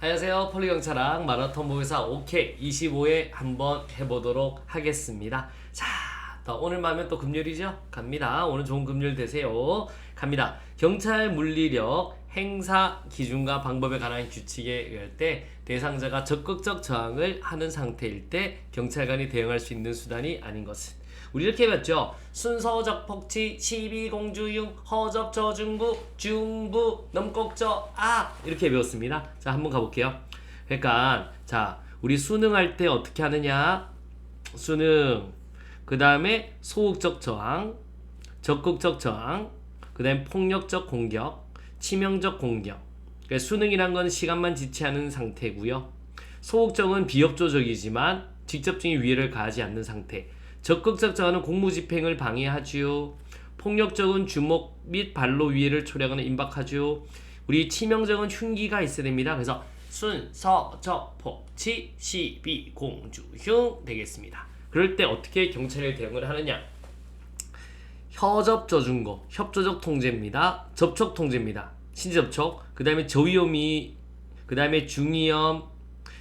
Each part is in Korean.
안녕하세요. 폴리경찰학 마라톤 모의사 5K 25회 한번 해보도록 하겠습니다. 자, 오늘만 하면 또 금요일이죠? 갑니다. 오늘 좋은 금요일 되세요. 갑니다. 경찰 물리력 행사 기준과 방법에 관한 규칙에 의할 때 대상자가 적극적 저항을 하는 상태일 때 경찰관이 대응할 수 있는 수단이 아닌 것은, 우리 이렇게 배웠죠. 순서적 폭치, 시비공주융, 허접 저중부, 중부, 넘곡저, 이렇게 배웠습니다. 자, 한번 가볼게요. 그러니까 자, 우리 수능할 때 어떻게 하느냐? 수능, 그 다음에 소극적 저항, 적극적 저항, 그 다음에 폭력적 공격, 치명적 공격. 그러니까 수능이란 건 시간만 지체하는 상태고요. 소극적은 비협조적이지만 직접적인 위해를 가하지 않는 상태. 적극적 저항은 공무집행을 방해하지요. 폭력적은 주먹 및 발로 위해를 초래하거나 임박하지요. 우리 치명적은 흉기가 있어야 됩니다. 그래서 순, 서, 적, 폭치, 시비, 공주, 흉 되겠습니다. 그럴 때 어떻게 경찰이 대응을 하느냐? 허접저중고, 협조적 통제입니다. 접촉 통제입니다. 신접촉, 그 다음에 저위험이, 그 다음에 중위험,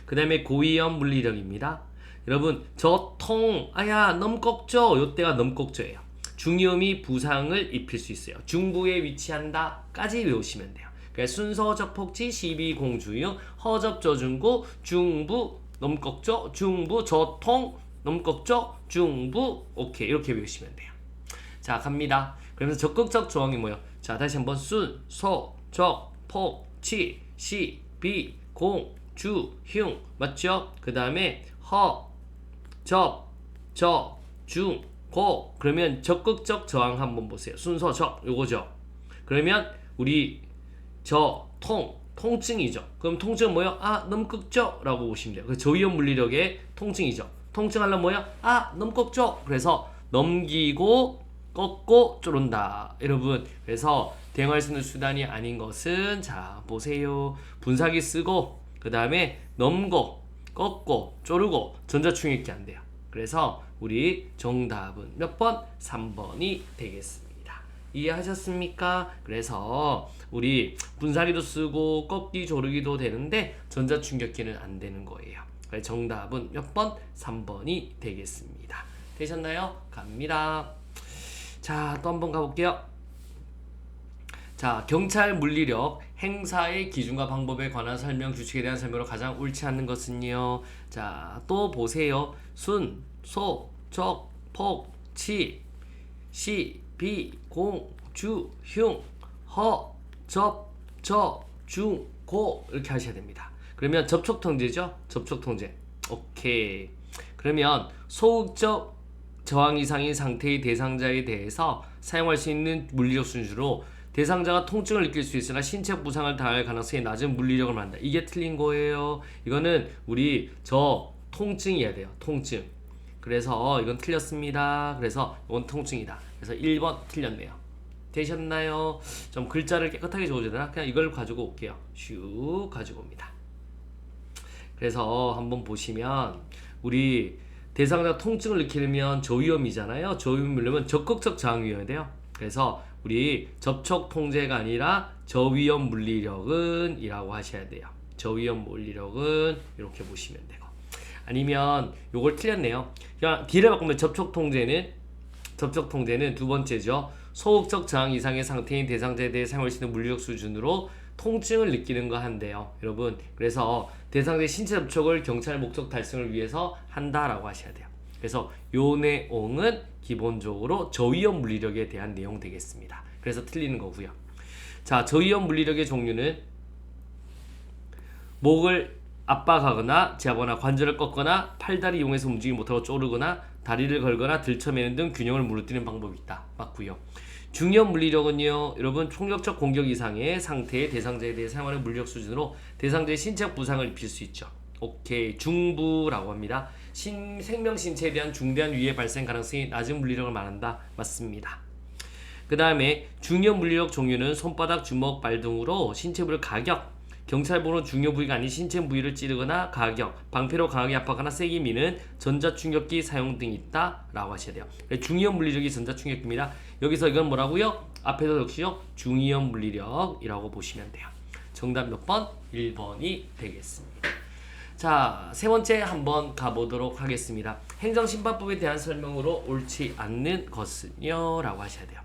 그 다음에 고위험 물리력입니다. 여러분, 저통, 넘꺽죠? 요때가 넘꺽죠예요. 중위험이 부상을 입힐 수 있어요. 중부에 위치한다 까지 외우시면 돼요. 그러니까 순서, 적폭치, 시비, 공주형, 허접, 저중고, 중부, 넘꺽죠? 중부, 저통, 넘꺽죠? 중부, 오케이, 이렇게 외우시면 돼요. 자, 갑니다. 그러면서 적극적 저항이 뭐예요? 자, 다시 한번 순, 소, 적, 폭, 치, 시, 비, 공, 주, 흉 맞죠? 그 다음에 허, 접, 저, 중, 고. 그러면 적극적 저항 한번 보세요. 순서 적, 요거죠. 그러면 우리 통증이죠. 그럼 통증은 뭐예요? 넘극죠? 라고 보시면 돼요. 그 저위험 물리력의 통증이죠. 통증하려면 뭐예요? 넘극죠? 그래서 넘기고 꺾고 쪼른다. 여러분, 그래서 대응할 수 있는 수단이 아닌 것은, 자, 보세요. 분사기 쓰고 그 다음에 넘고 꺾고 쪼르고 전자충격기 안 돼요. 그래서 우리 정답은 몇 번? 3번이 되겠습니다. 이해하셨습니까? 그래서 우리 분사기도 쓰고 꺾기 조르기도 되는데 전자충격기는 안 되는 거예요. 그래서 정답은 몇 번? 3번이 되겠습니다. 되셨나요? 갑니다. 자, 또 한번 가볼게요. 자, 경찰 물리력 행사의 기준과 방법에 관한 설명, 규칙에 대한 설명으로 가장 옳지 않는 것은요. 자, 또 보세요. 순, 소, 적, 폭, 치, 시, 비, 공, 주, 흉, 허, 접, 저, 중, 고 이렇게 하셔야 됩니다. 그러면 접촉 통제죠? 접촉 통제. 오케이. 그러면 소극적 저항 이상인 상태의 대상자에 대해서 사용할 수 있는 물리력 순주로 대상자가 통증을 느낄 수 있으나 신체 부상을 당할 가능성이 낮은 물리력을 말한다. 이게 틀린 거예요. 이거는 우리 통증이어야 돼요. 통증. 그래서 이건 틀렸습니다. 그래서 이건 통증이다. 그래서 1번 틀렸네요. 되셨나요? 좀 글자를 깨끗하게 적어줘야 되나? 그냥 이걸 가지고 올게요. 슉 가지고 옵니다. 그래서 한번 보시면 우리 대상자가 통증을 느끼려면 저위험이잖아요. 저위험이려면 적극적 저항이어야 돼요. 그래서 우리 접촉 통제가 아니라 저위험 물리력은 이라고 하셔야 돼요. 저위험 물리력은 이렇게 보시면 되고, 아니면 요걸 틀렸네요. 그냥 D를 바꾸면 접촉 통제는 두 번째죠. 소극적 저항 이상의 상태인 대상자에 대해 사용할 수 있는 물리력 수준으로 통증을 느끼는 거 한대요. 여러분, 그래서 대상자의 신체 접촉을 경찰 목적 달성을 위해서 한다라고 하셔야 돼요. 그래서 요 내용은 기본적으로 저위험 물리력에 대한 내용 되겠습니다. 그래서 틀리는 거고요. 자, 저위험 물리력의 종류는 목을 압박하거나 제하거나 관절을 꺾거나 팔다리 이용해서 움직이지 못하고 쪼르거나 다리를 걸거나 들쳐매는 등 균형을 무너뜨리는 방법이 있다. 맞고요. 중위험 물리력은요, 여러분, 총력적 공격 이상의 상태의 대상자에 대해 사용하는 물리력 수준으로 대상자의 신체 부상을 입힐 수 있죠. 오케이, 중부라고 합니다. 생명 신체에 대한 중대한 위해 발생 가능성이 낮은 물리력을 말한다. 맞습니다. 그 다음에 중위험 물리력 종류는 손바닥, 주먹, 발 등으로 신체 부위를 가격, 경찰보는 중요 부위가 아닌 신체 부위를 찌르거나 가격, 방패로 강하게 압박하거나 세게 미는 전자충격기 사용 등이 있다 라고 하셔야 돼요. 중위험 물리력이 전자충격기입니다. 여기서 이건 뭐라고요? 앞에서 역시요, 중위험 물리력이라고 보시면 돼요. 정답 몇 번? 1번이 되겠습니다. 자, 세 번째 한번 가보도록 하겠습니다. 행정심판법에 대한 설명으로 옳지 않는 것은요? 라고 하셔야 돼요.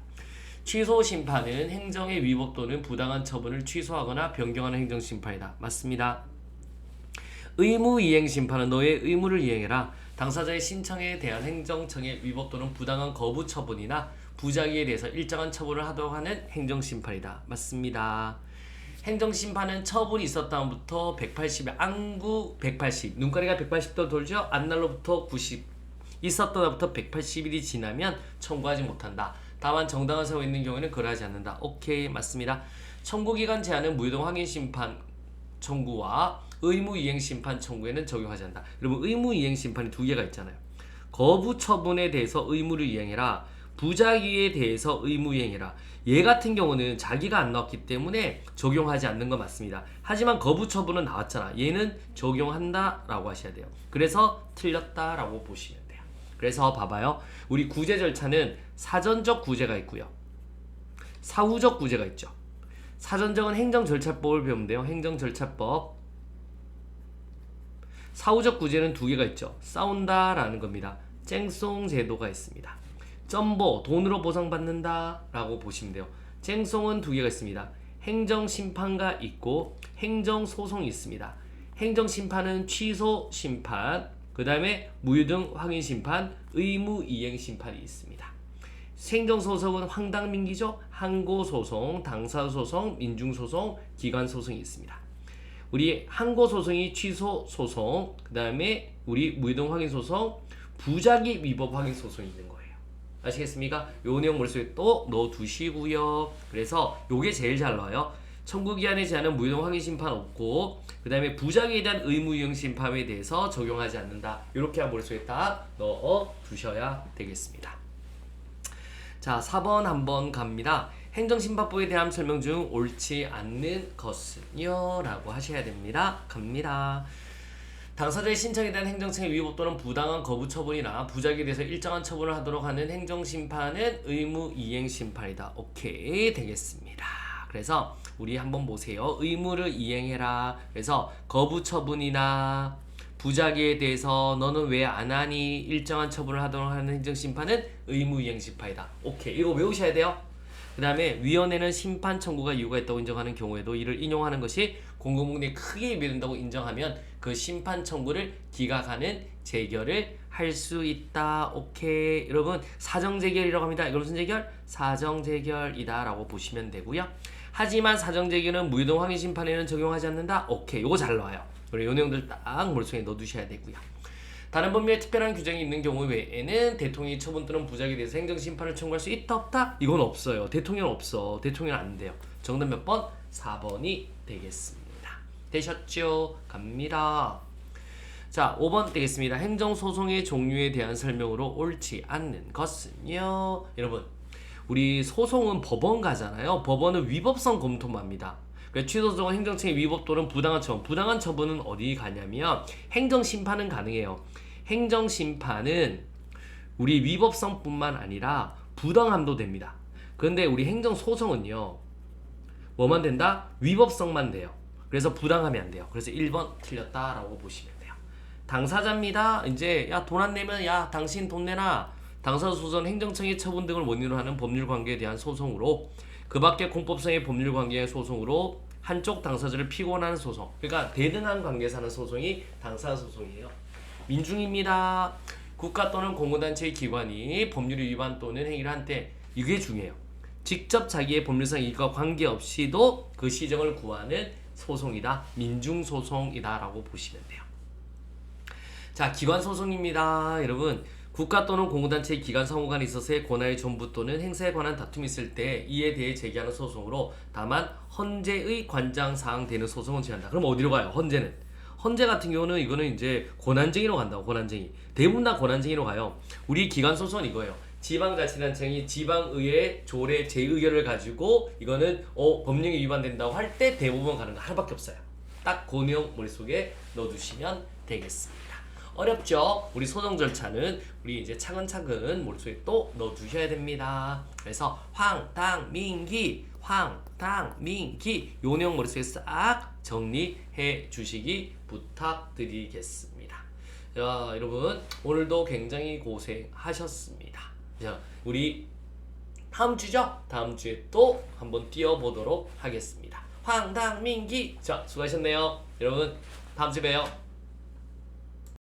취소 심판은 행정의 위법 또는 부당한 처분을 취소하거나 변경하는 행정심판이다. 맞습니다. 의무이행 심판은 너의 의무를 이행해라. 당사자의 신청에 대한 행정청의 위법 또는 부당한 거부 처분이나 부작위에 대해서 일정한 처분을 하도록 하는 행정심판이다. 맞습니다. 행정심판은 처분이 있었다부터 180일 안구 180 눈가리가 180도 돌죠. 안날로부터 90 있었다부터 180일이 지나면 청구하지 못한다. 다만 정당한 사유가 있는 경우에는 거래하지 않는다. 오케이, 맞습니다. 청구기간 제한은 무효동 확인심판 청구와 의무이행심판 청구에는 적용하지 않는다. 여러분, 의무이행심판이 두 개가 있잖아요. 거부 처분에 대해서 의무를 이행해라. 부작위에 대해서 의무이행해라. 얘 같은 경우는 자기가 안 나왔기 때문에 적용하지 않는 거 맞습니다. 하지만 거부 처분은 나왔잖아. 얘는 적용한다 라고 하셔야 돼요. 그래서 틀렸다 라고 보시면 돼요. 그래서 봐봐요. 우리 구제 절차는 사전적 구제가 있고요. 사후적 구제가 있죠. 사전적은 행정절차법을 배우면 돼요. 행정절차법. 사후적 구제는 두 개가 있죠. 싸운다 라는 겁니다. 쟁송 제도가 있습니다. 점보, 돈으로 보상받는다 라고 보시면 돼요. 쟁송은 두 개가 있습니다. 행정심판가 있고 행정소송이 있습니다. 행정심판은 취소심판, 그 다음에 무효등 확인심판, 의무이행심판이 있습니다. 행정소송은 황당민기죠. 항고소송, 당사소송, 민중소송, 기관소송이 있습니다. 우리 항고소송이 취소소송, 그 다음에 우리 무효등 확인소송, 부작위 위법 확인소송이 있는 거예요. 아시겠습니까? 요 내용 머릿속에 또 넣어두시고요. 그래서 요게 제일 잘 나와요. 청구기한에 제한은 무효동 확인심판 없고, 그 다음에 부작위에 대한 의무이행심판에 대해서 적용하지 않는다. 이렇게 머릿속에 딱 넣어두셔야 되겠습니다. 자, 4번 한번 갑니다. 행정심판법에 대한 설명 중 옳지 않는 것은요? 라고 하셔야 됩니다. 갑니다. 당사자의 신청에 대한 행정청의 위법 또는 부당한 거부 처분이나 부작위에 대해서 일정한 처분을 하도록 하는 행정심판은 의무이행심판이다. 오케이, 되겠습니다. 그래서 우리 한번 보세요. 의무를 이행해라. 그래서 거부 처분이나 부작위에 대해서 너는 왜 안 하니 일정한 처분을 하도록 하는 행정심판은 의무이행심판이다. 오케이, 이거 외우셔야 돼요. 그 다음에 위원회는 심판 청구가 이유가 있다고 인정하는 경우에도 이를 인용하는 것이 공공복리에 크게 위배된다고 인정하면 그 심판 청구를 기각하는 재결을 할 수 있다. 오케이, 여러분, 사정재결이라고 합니다. 이건 무슨 재결? 사정재결이다 라고 보시면 되고요. 하지만 사정재결은 무효동 확인심판에는 적용하지 않는다. 오케이, 요거 잘 나와요. 그리고 요 내용들 딱 머릿속에 넣어두셔야 되고요. 다른 법률에 특별한 규정이 있는 경우 외에는 대통령이 처분 또는 부작위에 대해서 행정심판을 청구할 수 있다 없다? 이건 없어요. 대통령 없어. 대통령 안 돼요. 정답 몇 번? 4번이 되겠습니다. 되셨죠? 갑니다. 자, 5번 되겠습니다. 행정소송의 종류에 대한 설명으로 옳지 않는 것은요? 여러분, 우리 소송은 법원 가잖아요. 법원은 위법성 검토만 합니다. 취소소송은 행정청의 위법 또는 부당한 처분. 부당한 처분은 어디 가냐면 행정심판은 가능해요. 행정심판은 우리 위법성뿐만 아니라 부당함도 됩니다. 그런데 우리 행정소송은요, 뭐만 된다? 위법성만 돼요. 그래서 부당함이 안 돼요. 그래서 1번 틀렸다라고 보시면 돼요. 당사자입니다. 이제 야, 돈 안 내면 야, 당신 돈 내놔. 당사소송은 행정청의 처분 등을 원인으로 하는 법률관계에 대한 소송으로, 그 밖에 공법성의 법률관계의 소송으로 한쪽 당사자를 피고하는 소송. 그러니까 대등한 관계에서 하는 소송이 당사소송이에요. 민중입니다. 국가 또는 공공단체의 기관이 법률 위반 또는 행위를 한 때, 이게 중요해요. 직접 자기의 법률상 이익과 관계없이도 그 시정을 구하는 소송이다. 민중소송이다 라고 보시면 돼요. 자, 기관소송입니다. 여러분, 국가 또는 공공단체의 기관 상호 간에 있어서의 권한의 전부 또는 행사에 관한 다툼이 있을 때 이에 대해 제기하는 소송으로, 다만 헌재의 관장사항 되는 소송은 제한다. 그럼 어디로 가요? 헌재는. 헌재 같은 경우는 이거는 이제 권한쟁의로 간다고. 권한쟁의. 대부분 다 권한쟁의로 가요. 우리 기관 소송은 이거예요. 지방자치단체장이 지방의회 조례 제의결을 가지고 이거는 법령이 위반된다고 할 때 대부분 가는 거 하나밖에 없어요. 딱 그 내용 머릿속에 넣어두시면 되겠습니다. 어렵죠? 우리 소송 절차는 우리 이제 차근차근 머릿속에 또 넣어두셔야 됩니다. 그래서 황당민기, 황, 당, 민, 기 요 내용 머릿속에 싹 정리해 주시기 부탁드리겠습니다. 자, 여러분 오늘도 굉장히 고생하셨습니다. 자, 우리 다음 주죠? 다음 주에 또 한번 뛰어보도록 하겠습니다. 황당민기. 자, 수고하셨네요. 여러분 다음 주에 봬요.